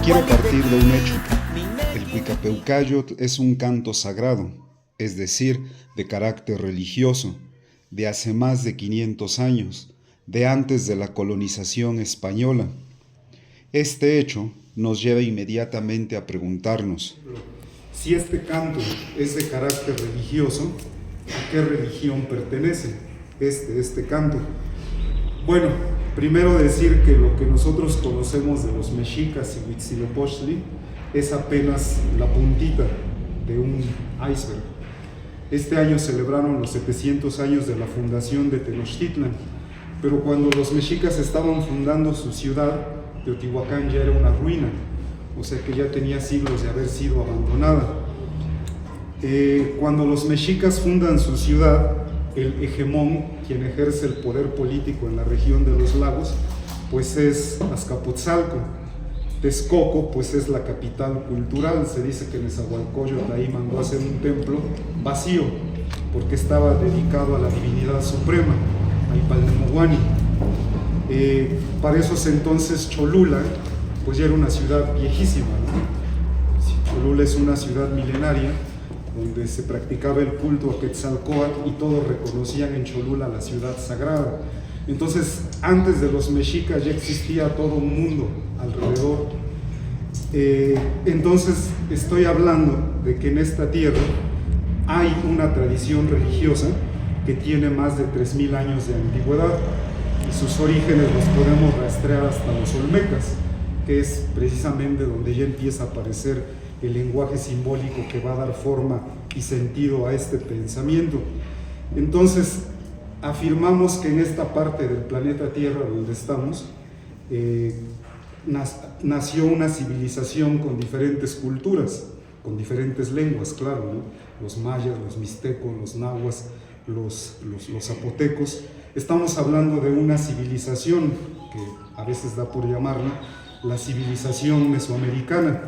Quiero partir de un hecho. El Cuicapeucayotl es un canto sagrado, es decir, de carácter religioso, de hace más de 500 años, de antes de la colonización española. Este hecho nos lleva inmediatamente a preguntarnos: si este canto es de carácter religioso, ¿a qué religión pertenece este canto? Bueno, primero decir que lo que nosotros conocemos de los mexicas y Huitzilopochtli es apenas la puntita de un iceberg. Este año celebraron los 700 años de la fundación de Tenochtitlan, pero cuando los mexicas estaban fundando su ciudad, Teotihuacán ya era una ruina, o sea que ya tenía siglos de haber sido abandonada. Cuando los mexicas fundan su ciudad, el hegemón, quien ejerce el poder político en la región de los lagos, pues es Azcapotzalco. Texcoco, pues es la capital cultural. Se dice que Nezahualcóyotl ahí mandó a hacer un templo vacío, porque estaba dedicado a la divinidad suprema, a Ipalnemohuani. Para esos entonces Cholula, pues ya era una ciudad viejísima, ¿no? Cholula es una ciudad milenaria, donde se practicaba el culto a Quetzalcóatl y todos reconocían en Cholula la ciudad sagrada. Entonces, antes de los mexicas ya existía todo un mundo alrededor. Entonces, estoy hablando de que en esta tierra hay una tradición religiosa que tiene más de 3000 años de antigüedad, y sus orígenes los podemos rastrear hasta los olmecas, que es precisamente donde ya empieza a aparecer el lenguaje simbólico que va a dar forma y sentido a este pensamiento. Entonces, afirmamos que en esta parte del planeta Tierra donde estamos, nació una civilización con diferentes culturas, con diferentes lenguas, claro, ¿no? Los mayas, los mixtecos, los nahuas, los zapotecos. Estamos hablando de una civilización que a veces da por llamarla la civilización mesoamericana.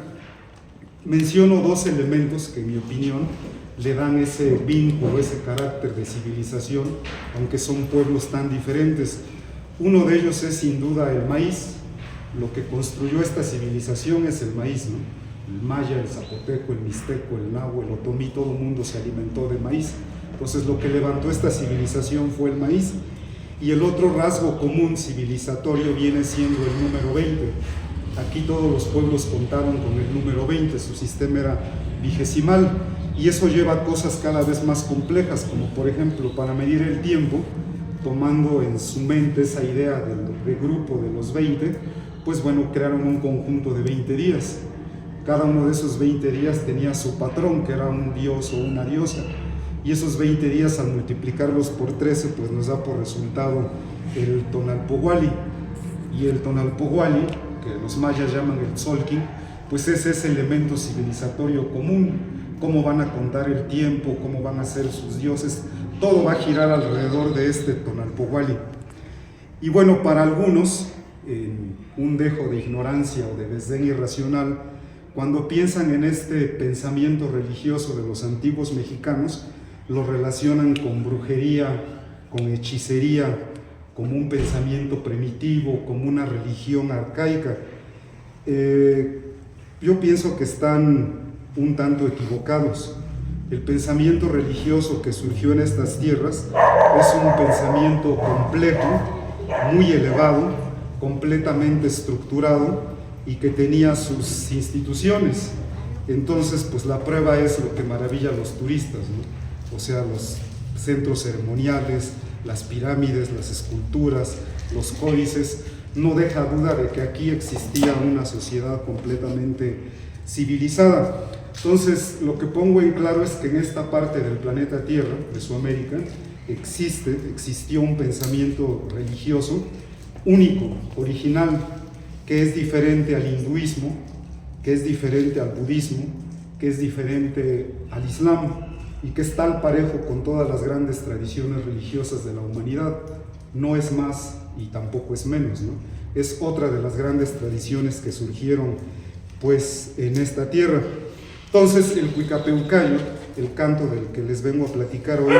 Menciono dos elementos que en mi opinión le dan ese vínculo, ese carácter de civilización, aunque son pueblos tan diferentes. Uno de ellos es sin duda el maíz. Lo que construyó esta civilización es el maíz, ¿no? El maya, el zapoteco, el mixteco, el nahua, el otomí, todo el mundo se alimentó de maíz. Entonces lo que levantó esta civilización fue el maíz. Y el otro rasgo común civilizatorio viene siendo el número 20. Aquí todos los pueblos contaron con el número 20, su sistema era vigesimal, y eso lleva a cosas cada vez más complejas, como por ejemplo, para medir el tiempo, tomando en su mente esa idea de grupo de los 20, pues bueno, crearon un conjunto de 20 días. Cada uno de esos 20 días tenía su patrón, que era un dios o una diosa, y esos 20 días al multiplicarlos por 13, pues nos da por resultado el Tonalpohualli, y el Tonalpohualli, que los mayas llaman el Tzolk'in, pues es ese elemento civilizatorio común. Cómo van a contar el tiempo, cómo van a ser sus dioses, todo va a girar alrededor de este Tonalpohualli. Y bueno, para algunos, en un dejo de ignorancia o de desdén irracional, cuando piensan en este pensamiento religioso de los antiguos mexicanos, lo relacionan con brujería, con hechicería, como un pensamiento primitivo, como una religión arcaica. Yo pienso que están un tanto equivocados. El pensamiento religioso que surgió en estas tierras es un pensamiento complejo, muy elevado, completamente estructurado y que tenía sus instituciones. Entonces, pues la prueba es lo que maravilla a los turistas, ¿no? O sea, los centros ceremoniales, las pirámides, las esculturas, los códices. No deja duda de que aquí existía una sociedad completamente civilizada. Entonces, lo que pongo en claro es que en esta parte del planeta Tierra, de Sudamérica, existió un pensamiento religioso único, original, que es diferente al hinduismo, que es diferente al budismo, que es diferente al islam, y que está al parejo con todas las grandes tradiciones religiosas de la humanidad. No es más y tampoco es menos, ¿no? Es otra de las grandes tradiciones que surgieron pues en esta tierra. Entonces el Cuicapeucayotl, el canto del que les vengo a platicar hoy,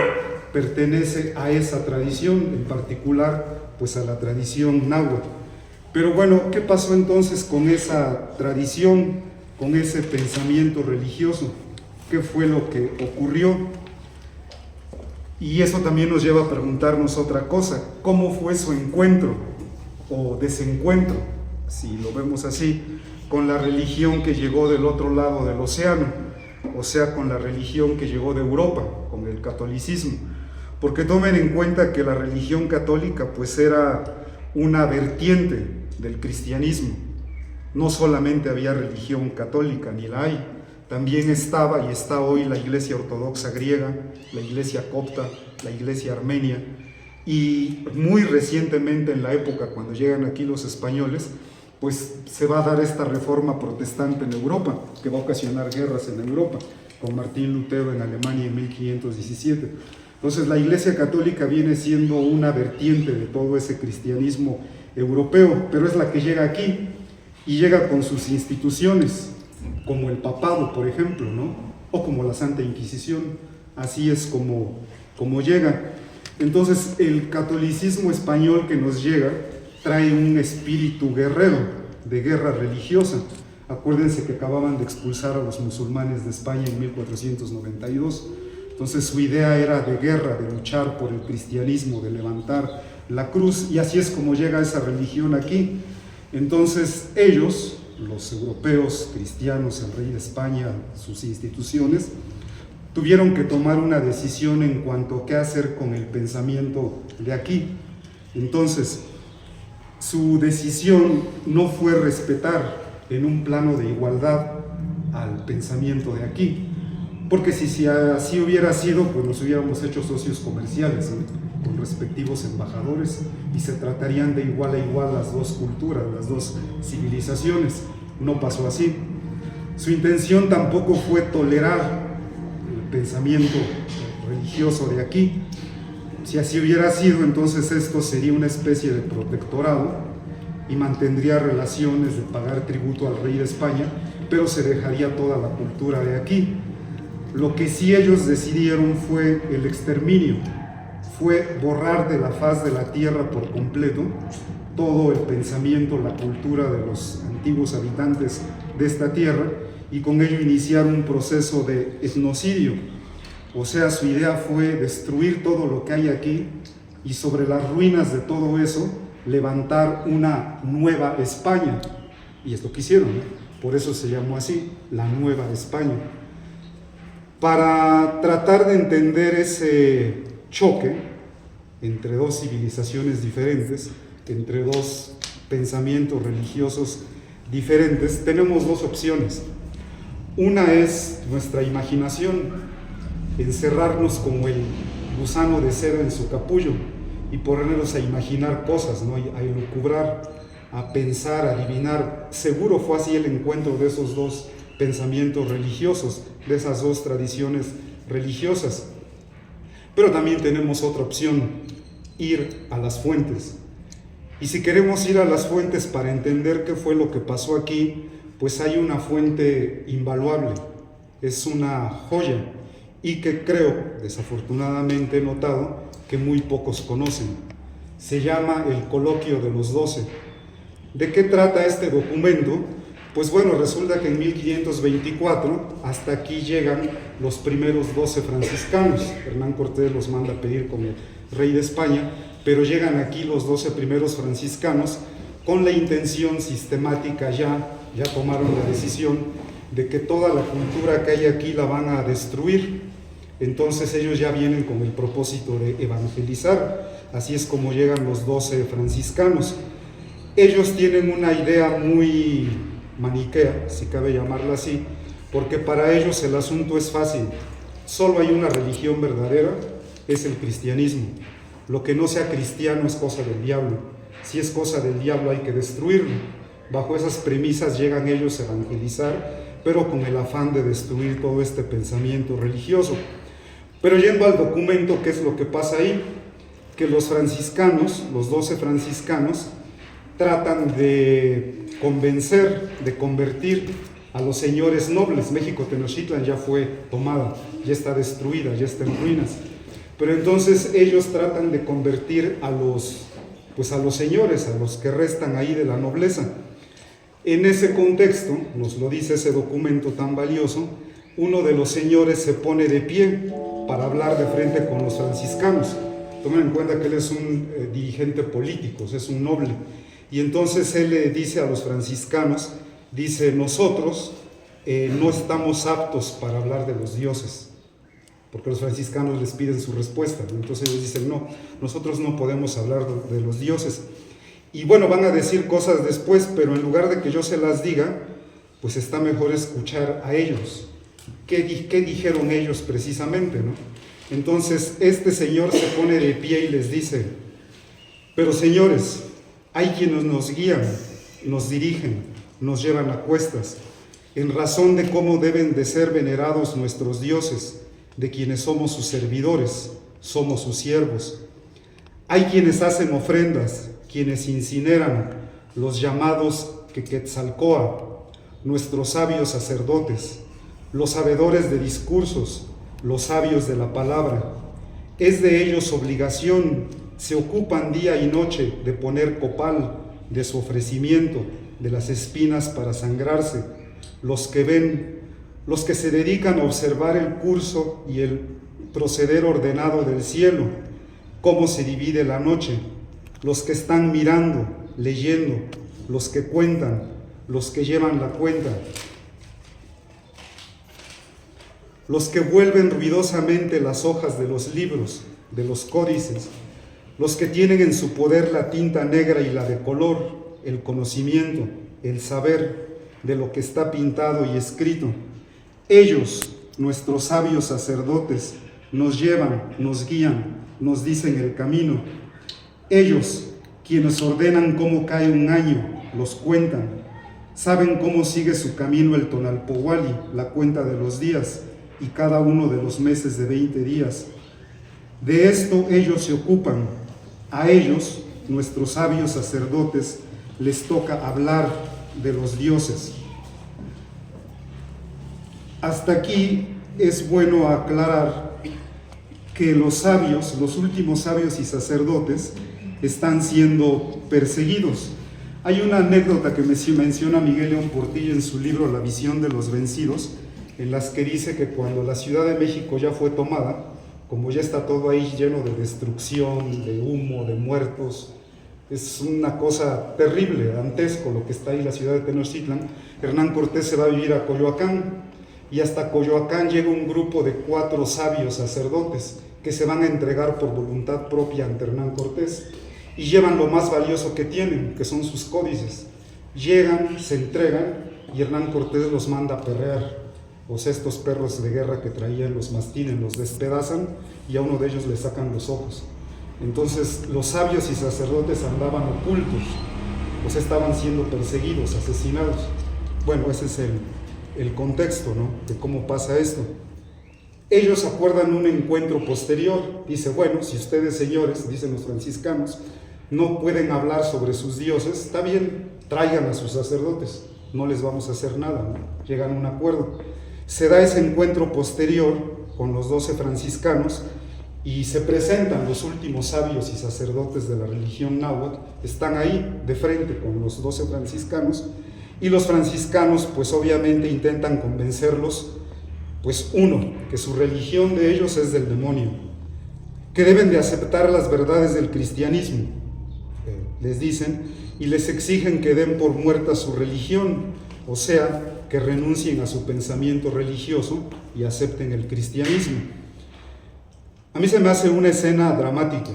pertenece a esa tradición, en particular pues a la tradición náhuatl. Pero bueno, ¿qué pasó entonces con esa tradición, con ese pensamiento religioso? ¿Qué fue lo que ocurrió? Y eso también nos lleva a preguntarnos otra cosa: ¿cómo fue su encuentro o desencuentro, si lo vemos así, con la religión que llegó del otro lado del océano, o sea, con la religión que llegó de Europa, con el catolicismo? Porque tomen en cuenta que la religión católica pues era una vertiente del cristianismo. No solamente había religión católica, ni la hay, también estaba y está hoy la Iglesia Ortodoxa griega, la Iglesia copta, la Iglesia armenia, y muy recientemente, en la época cuando llegan aquí los españoles, pues se va a dar esta reforma protestante en Europa, que va a ocasionar guerras en Europa, con Martín Lutero en Alemania en 1517. Entonces la Iglesia Católica viene siendo una vertiente de todo ese cristianismo europeo, pero es la que llega aquí, y llega con sus instituciones, como el papado, por ejemplo, ¿no? O como la Santa Inquisición. Así es como llega. Entonces el catolicismo español que nos llega trae un espíritu guerrero, de guerra religiosa. Acuérdense que acababan de expulsar a los musulmanes de España en 1492. Entonces su idea era de guerra, de luchar por el cristianismo, de levantar la cruz, y así es como llega esa religión aquí. Entonces ellos, los europeos cristianos, el rey de España, sus instituciones, tuvieron que tomar una decisión en cuanto a qué hacer con el pensamiento de aquí. Entonces, su decisión no fue respetar en un plano de igualdad al pensamiento de aquí, porque si así hubiera sido, pues nos hubiéramos hecho socios comerciales, ¿no?, con respectivos embajadores, y se tratarían de igual a igual las dos culturas, las dos civilizaciones. No pasó así. Su intención tampoco fue tolerar el pensamiento religioso de aquí. Si así hubiera sido, entonces esto sería una especie de protectorado y mantendría relaciones de pagar tributo al rey de España, pero se dejaría toda la cultura de aquí. Lo que sí ellos decidieron fue el exterminio, fue borrar de la faz de la tierra por completo todo el pensamiento, la cultura de los antiguos habitantes de esta tierra, y con ello iniciar un proceso de etnocidio. O sea, su idea fue destruir todo lo que hay aquí y sobre las ruinas de todo eso levantar una nueva España. Y es lo que hicieron, ¿no? Por eso se llamó así, la Nueva España. Para tratar de entender ese choque entre dos civilizaciones diferentes, entre dos pensamientos religiosos diferentes, tenemos dos opciones. Una es nuestra imaginación, encerrarnos como el gusano de seda en su capullo y ponernos a imaginar cosas, ¿no?, a elucubrar, a pensar, a adivinar. Seguro fue así el encuentro de esos dos pensamientos religiosos, de esas dos tradiciones religiosas. Pero también tenemos otra opción: ir a las fuentes. Y si queremos ir a las fuentes para entender qué fue lo que pasó aquí, pues hay una fuente invaluable, es una joya, y que creo, desafortunadamente he notado, que muy pocos conocen. Se llama el Coloquio de los 12. ¿De qué trata este documento? Pues bueno, resulta que en 1524 hasta aquí llegan los primeros 12 franciscanos. Hernán Cortés los manda a pedir como rey de España, pero llegan aquí los 12 primeros franciscanos con la intención sistemática, ya tomaron la decisión de que toda la cultura que hay aquí la van a destruir. Entonces ellos ya vienen con el propósito de evangelizar. Así es como llegan los 12 franciscanos. Ellos tienen una idea muy maniquea, si cabe llamarla así, porque para ellos el asunto es fácil. Solo hay una religión verdadera, es el cristianismo. Lo que no sea cristiano es cosa del diablo. Si es cosa del diablo hay que destruirlo. Bajo esas premisas llegan ellos a evangelizar, pero con el afán de destruir todo este pensamiento religioso. Pero yendo al documento, ¿qué es lo que pasa ahí? Que los franciscanos, los 12 franciscanos, tratan de convencer, de convertir a los señores nobles. México Tenochtitlan ya fue tomada, ya está destruida, ya está en ruinas. Pero entonces ellos tratan de convertir a los señores, a los que restan ahí de la nobleza. En ese contexto, nos lo dice ese documento tan valioso, uno de los señores se pone de pie para hablar de frente con los franciscanos. Tomen en cuenta que él es un dirigente político, es un noble. Y entonces él le dice a los franciscanos, dice, nosotros no estamos aptos para hablar de los dioses, porque los franciscanos les piden su respuesta, ¿no? Entonces ellos dicen, no, nosotros no podemos hablar de los dioses. Y bueno, van a decir cosas después, pero en lugar de que yo se las diga, pues está mejor escuchar a ellos. ¿Qué dijeron ellos precisamente, no? Entonces este señor se pone de pie y les dice, pero señores, hay quienes nos guían, nos dirigen, nos llevan a cuestas, en razón de cómo deben de ser venerados nuestros dioses, de quienes somos sus servidores, somos sus siervos. Hay quienes hacen ofrendas, quienes incineran, los llamados Quetzalcóatl, nuestros sabios sacerdotes, los sabedores de discursos, los sabios de la palabra. Es de ellos obligación, se ocupan día y noche de poner copal de su ofrecimiento, de las espinas para sangrarse, los que ven, los que se dedican a observar el curso y el proceder ordenado del cielo, cómo se divide la noche, los que están mirando, leyendo, los que cuentan, los que llevan la cuenta, los que vuelven ruidosamente las hojas de los libros, de los códices, los que tienen en su poder la tinta negra y la de color, el conocimiento, el saber de lo que está pintado y escrito. Ellos, nuestros sabios sacerdotes, nos llevan, nos guían, nos dicen el camino. Ellos, quienes ordenan cómo cae un año, los cuentan, saben cómo sigue su camino el Tonalpohualli, la cuenta de los días, y cada uno de los meses de 20 días. De esto ellos se ocupan. A ellos, nuestros sabios sacerdotes, les toca hablar de los dioses. Hasta aquí es bueno aclarar que los sabios, los últimos sabios y sacerdotes, están siendo perseguidos. Hay una anécdota que menciona Miguel León Portilla en su libro La visión de los vencidos, en las que dice que cuando la Ciudad de México ya fue tomada, como ya está todo ahí lleno de destrucción, de humo, de muertos, es una cosa terrible, dantesco lo que está ahí la ciudad de Tenochtitlan, Hernán Cortés se va a vivir a Coyoacán, y hasta Coyoacán llega un grupo de 4 sabios sacerdotes que se van a entregar por voluntad propia ante Hernán Cortés, y llevan lo más valioso que tienen, que son sus códices. Llegan, se entregan, y Hernán Cortés los manda a perrear. O sea, estos perros de guerra que traían los mastines los despedazan y a uno de ellos le sacan los ojos. Entonces los sabios y sacerdotes andaban ocultos, o sea, estaban siendo perseguidos, asesinados. Bueno, ese es el contexto, ¿no?, de cómo pasa esto. Ellos acuerdan un encuentro posterior. Dice, bueno, si ustedes, señores, dicen los franciscanos, no pueden hablar sobre sus dioses, está bien, traigan a sus sacerdotes, no les vamos a hacer nada, ¿no? Llegan a un acuerdo. Se da ese encuentro posterior con los 12 franciscanos y se presentan los últimos sabios y sacerdotes de la religión náhuatl, están ahí de frente con los 12 franciscanos, y los franciscanos pues obviamente intentan convencerlos, pues uno, que su religión de ellos es del demonio, que deben de aceptar las verdades del cristianismo, les dicen, y les exigen que den por muerta su religión, o sea, que renuncien a su pensamiento religioso y acepten el cristianismo. A mí se me hace una escena dramática,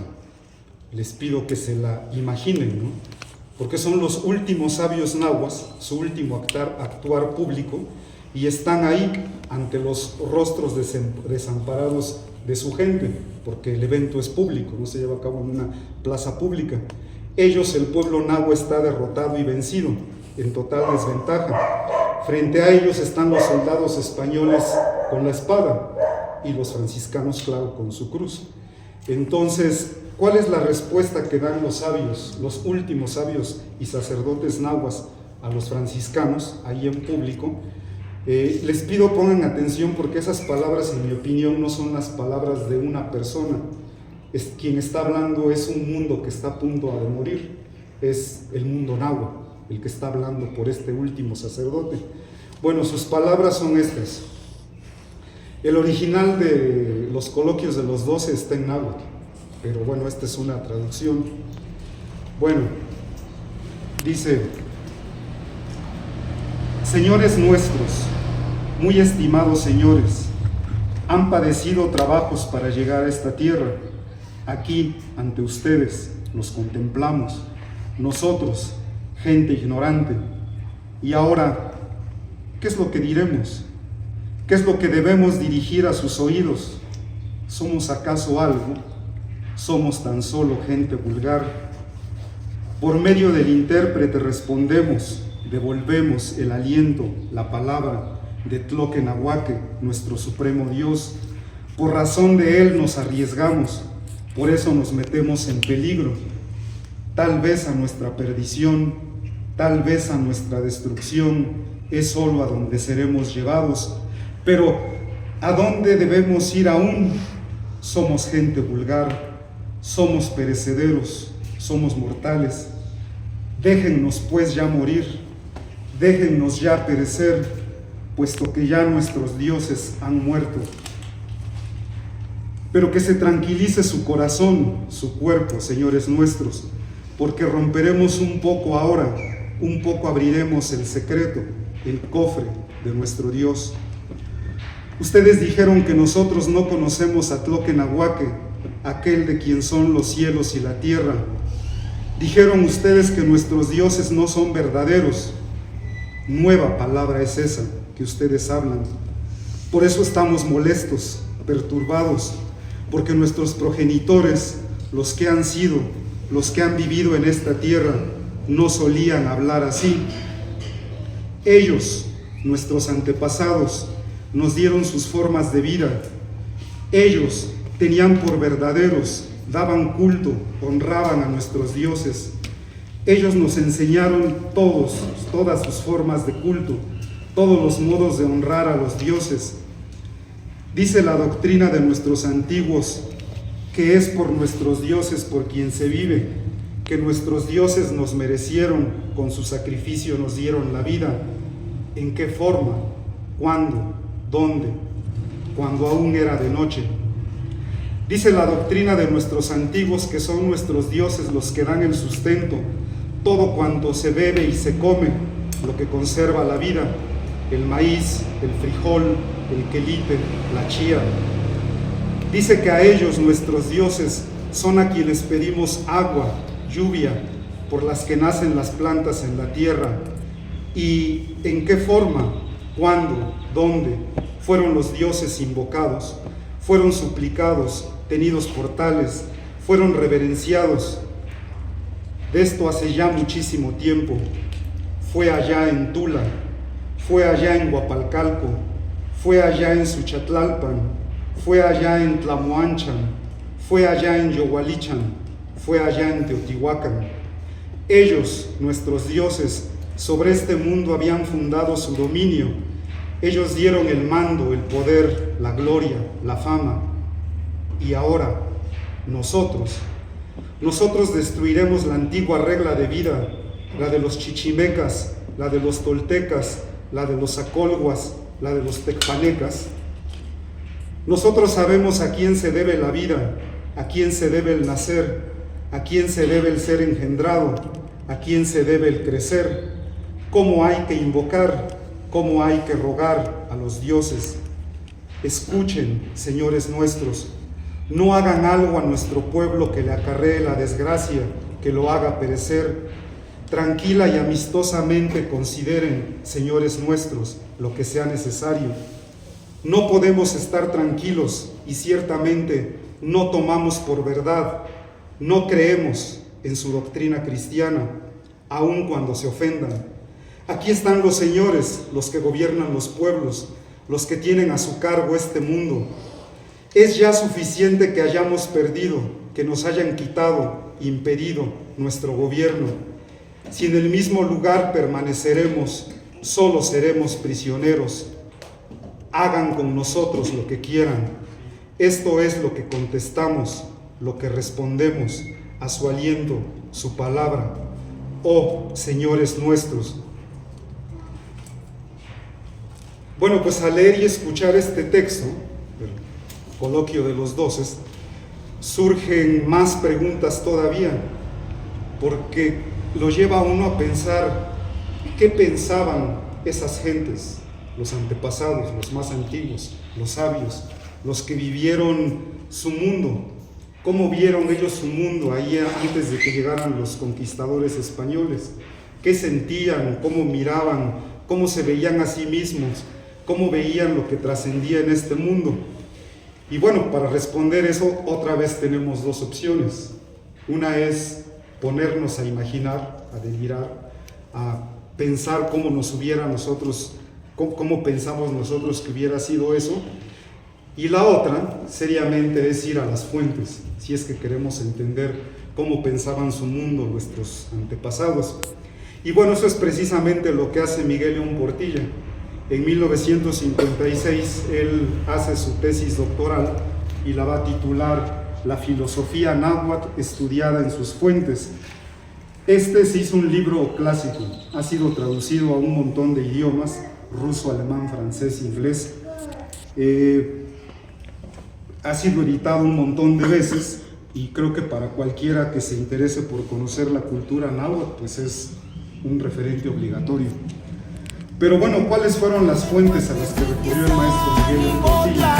les pido que se la imaginen, ¿no?, porque son los últimos sabios nahuas, su último actuar público, y están ahí ante los rostros desamparados de su gente, porque el evento es público, no se lleva a cabo en una plaza pública. Ellos, el pueblo nahua, está derrotado y vencido, en total desventaja. Frente a ellos están los soldados españoles con la espada y los franciscanos, claro, con su cruz. Entonces, ¿cuál es la respuesta que dan los sabios, los últimos sabios y sacerdotes nahuas a los franciscanos ahí en público? Les pido pongan atención porque esas palabras, en mi opinión, no son las palabras de una persona. Quien está hablando es un mundo que está a punto de morir, es el mundo náhuatl, el que está hablando por este último sacerdote. Bueno, sus palabras son estas. El original de los coloquios de los 12 está en náhuatl, pero bueno, esta es una traducción. Bueno, dice: señores nuestros, muy estimados señores, han padecido trabajos para llegar a esta tierra. Aquí, ante ustedes, los contemplamos, nosotros, gente ignorante. Y ahora, ¿qué es lo que diremos? ¿Qué es lo que debemos dirigir a sus oídos? ¿Somos acaso algo? ¿Somos tan solo gente vulgar? Por medio del intérprete respondemos, devolvemos el aliento, la palabra de Tloquenahuaque, nuestro supremo Dios. Por razón de él nos arriesgamos, por eso nos metemos en peligro, tal vez a nuestra perdición, tal vez a nuestra destrucción, es solo a donde seremos llevados. Pero ¿a dónde debemos ir aún? Somos gente vulgar, somos perecederos, somos mortales. Déjennos pues ya morir, déjennos ya perecer, puesto que ya nuestros dioses han muerto. Pero que se tranquilice su corazón, su cuerpo, señores nuestros, porque romperemos un poco ahora, un poco abriremos el secreto, el cofre de nuestro Dios. Ustedes dijeron que nosotros no conocemos a Tloquenahuaque, aquel de quien son los cielos y la tierra. Dijeron ustedes que nuestros dioses no son verdaderos. Nueva palabra es esa que ustedes hablan. Por eso estamos molestos, perturbados, porque nuestros progenitores, los que han sido, los que han vivido en esta tierra, no solían hablar así. Ellos, nuestros antepasados, nos dieron sus formas de vida. Ellos tenían por verdaderos, daban culto, honraban a nuestros dioses. Ellos nos enseñaron todas sus formas de culto, todos los modos de honrar a los dioses. Dice la doctrina de nuestros antiguos que es por nuestros dioses por quien se vive, que nuestros dioses nos merecieron, con su sacrificio nos dieron la vida. ¿En qué forma? ¿Cuándo? ¿Dónde? Cuando aún era de noche. Dice la doctrina de nuestros antiguos que son nuestros dioses los que dan el sustento, todo cuanto se bebe y se come, lo que conserva la vida, el maíz, el frijol, el quelite, la chía. Dice que a ellos, nuestros dioses, son a quienes pedimos agua, lluvia, por las que nacen las plantas en la tierra. ¿Y en qué forma? ¿Cuándo? ¿Dónde? Fueron los dioses invocados, fueron suplicados, tenidos por tales, fueron reverenciados. De esto hace ya muchísimo tiempo. Fue allá en Tula, fue allá en Huapalcalco, fue allá en Suchatlalpan, fue allá en Tlamoanchan, fue allá en Yohualichan, fue allá en Teotihuacán. Ellos, nuestros dioses, sobre este mundo habían fundado su dominio. Ellos dieron el mando, el poder, la gloria, la fama. Y ahora, nosotros destruiremos la antigua regla de vida, la de los chichimecas, la de los toltecas, la de los acolhuas, la de los tecpanecas. Nosotros sabemos a quién se debe la vida, a quién se debe el nacer, a quién se debe el ser engendrado, a quién se debe el crecer, cómo hay que invocar, cómo hay que rogar a los dioses. Escuchen, señores nuestros, no hagan algo a nuestro pueblo que le acarree la desgracia, que lo haga perecer. Tranquila y amistosamente consideren, señores nuestros, lo que sea necesario. No podemos estar tranquilos y ciertamente no tomamos por verdad, no creemos en su doctrina cristiana, aun cuando se ofendan. Aquí están los señores, los que gobiernan los pueblos, los que tienen a su cargo este mundo. Es ya suficiente que hayamos perdido, que nos hayan quitado, impedido nuestro gobierno. Si en el mismo lugar permaneceremos, solo seremos prisioneros. Hagan con nosotros lo que quieran. Esto es lo que contestamos, lo que respondemos a su aliento, su palabra. Oh, señores nuestros. Bueno, pues al leer y escuchar este texto, el coloquio de los 12, surgen más preguntas todavía, porque lo lleva a uno a pensar qué pensaban esas gentes, los antepasados, los más antiguos, los sabios, los que vivieron su mundo. ¿Cómo vieron ellos su mundo ahí antes de que llegaran los conquistadores españoles? ¿Qué sentían? ¿Cómo miraban? ¿Cómo se veían a sí mismos? ¿Cómo veían lo que trascendía en este mundo? Y bueno, para responder eso, otra vez tenemos dos opciones. Una es ponernos a imaginar, a delirar, a pensar cómo nos hubiera nosotros, cómo pensamos nosotros que hubiera sido eso. Y la otra, seriamente, es ir a las fuentes, si es que queremos entender cómo pensaban su mundo nuestros antepasados. Y bueno, eso es precisamente lo que hace Miguel León Portilla. En 1956 él hace su tesis doctoral y la va a titular La filosofía náhuatl estudiada en sus fuentes. Este se hizo un libro clásico, ha sido traducido a un montón de idiomas, ruso, alemán, francés, inglés. Ha sido editado un montón de veces y creo que para cualquiera que se interese por conocer la cultura náhuatl, pues es un referente obligatorio. Pero bueno, ¿cuáles fueron las fuentes a las que recurrió el maestro Miguel León Portilla?